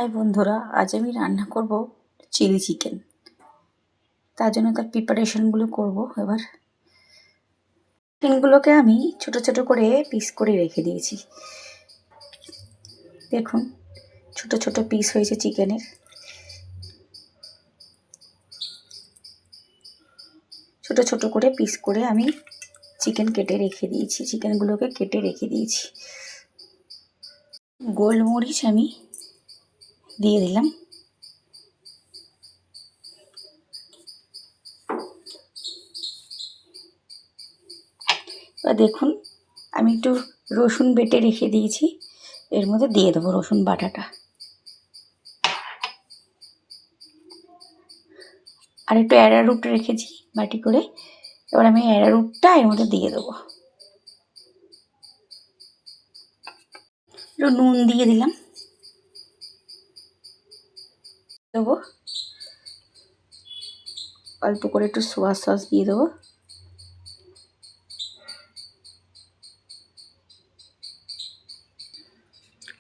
High বন্ধুরা, আজ আমি রান্না করব চিলি চিকেন। তার জন্য তার প্রিপারেশনগুলো করব। এবার চিকেনগুলোকে আমি ছোট ছোট করে পিস করে রেখে দিয়েছি। দেখুন ছোট ছোট পিস হয়েছে চিকেনের। ছোট ছোট করে পিস করে আমি চিকেন কেটে রেখে দিয়েছি। চিকেনগুলোকে কেটে রেখে দিয়েছি। গোলমরিচ আমি দিয়ে দিলাম। এবার দেখুন আমি একটু রসুন বেটে রেখে দিয়েছি, এর মধ্যে দিয়ে দেবো রসুন বাটাটা। আর একটু অ্যারারুট রেখেছি বাটি করে, এবার আমি অ্যারারুটটা এর মধ্যে দিয়ে দেবো। একটু নুন দিয়ে দিলাম, দেবো অল্প করে একটু সোয়া সস দিয়ে দেবো।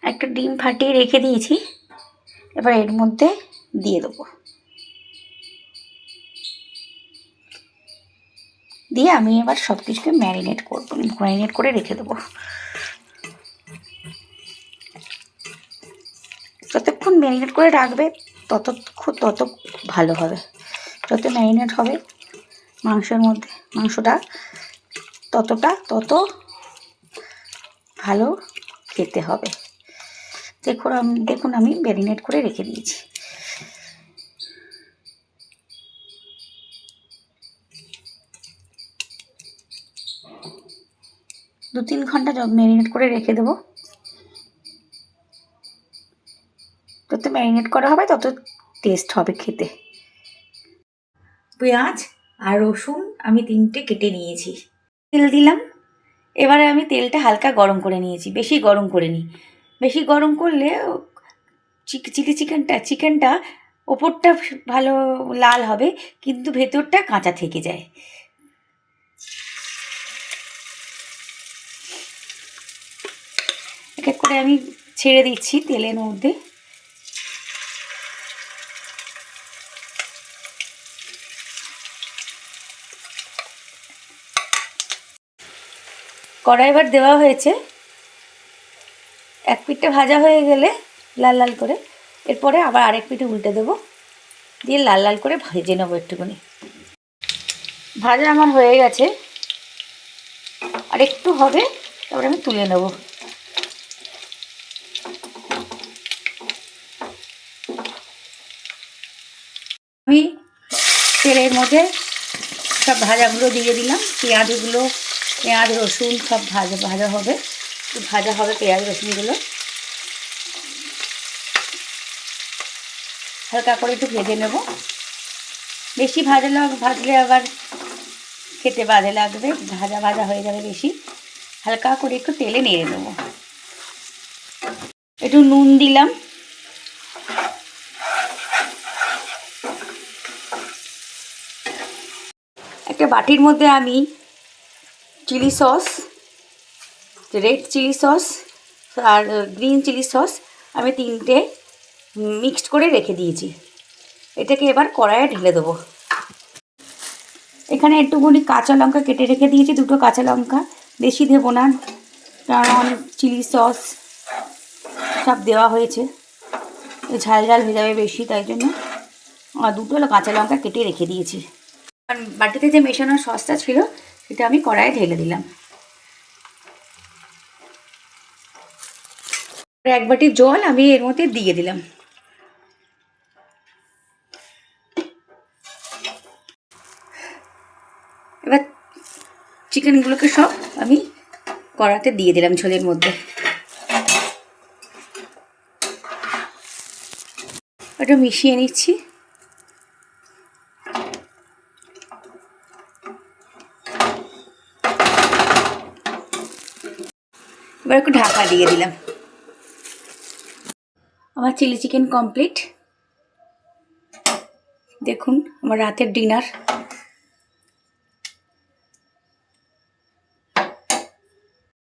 একটা ডিম ফাটিয়ে রেখে দিয়েছি, এবার এর মধ্যে দিয়ে দেবো। দিয়ে আমি এবার সব কিছুকে ম্যারিনেট করে রেখে দেবো। যতক্ষণ ম্যারিনেট করে রাখবে তত ভালো হবে। যত ম্যারিনেট হবে মাংসের মধ্যে, মাংসটা তত ভালো খেতে হবে। দেখুন আমি ম্যারিনেট করে রেখে দিয়েছি। দু তিন ঘন্টা ম্যারিনেট করে রেখে দেবো। যত ম্যারিনেট করা হবে তত টেস্ট হবে খেতে। পেঁয়াজ আর রসুন আমি 3টে কেটে নিয়েছি। তেল দিলাম। এবারে আমি তেলটা হালকা গরম করে নিয়েছি, বেশি গরম করে নিই। বেশি গরম করলে চিলি চিকেনটা ওপরটা ভালো লাল হবে, কিন্তু ভেতরটা কাঁচা থেকে যায়। এক এক করে আমি ছেড়ে দিচ্ছি তেলের মধ্যে। কড়াই এবার দেওয়া হয়েছে। এক পিঠটা ভাজা হয়ে গেলে লাল লাল করে, এরপরে আবার আরেক পিঠে উল্টে দেবো, দিয়ে লাল লাল করে ভেজে নেবো একটুখানি। ভাজা আমার হয়ে গেছে, আর একটু হবে, তারপরে আমি তুলে নেব। আমি তেলের মধ্যে সব ভাজাগুলো দিয়ে দিলাম। পেঁয়াজ রসুন সব ভাজা হবে, পেঁয়াজ রসুনগুলো হালকা করে একটু ভেজে নেব। বেশি ভাজলে আবার খেতে বাজে লাগবে, ভাজা হয়ে যাবে বেশি। হালকা করে একটু তেলে নেড়ে নেব। একটু নুন দিলাম, একটা বাটির মধ্যে আমি chilli sauce, red chilli sauce আর গ্রিন চিলি সস আমি 3টে মিক্সড করে রেখে দিয়েছি। এটাকে এবার কড়াইয়ে ঢেলে দেবো। এখানে একটুখানি কাঁচা লঙ্কা কেটে রেখে দিয়েছি, 2টো কাঁচা লঙ্কা, বেশি দেবো না কারণ চিলি সস সব দেওয়া হয়েছে, ঝাল হয়ে যাবে বেশি, তাই জন্য 2টো কাঁচা লঙ্কা কেটে রেখে দিয়েছি। আর বাটিতে যে মেশানোর সসটা ছিল সেটা আমি কড়াইয়ে ঢেলে দিলাম। এক বাটি জল আমি এর মধ্যে দিয়ে দিলাম। এবার চিকেনগুলোকে সব আমি কড়াতে দিয়ে দিলাম ঝোলের মধ্যে। এটা মিশিয়ে নিচ্ছি। এবার একটু ঢাকা দিয়ে দিলাম। আমার চিলি চিকেন কমপ্লিট। দেখুন আমার রাতের ডিনার।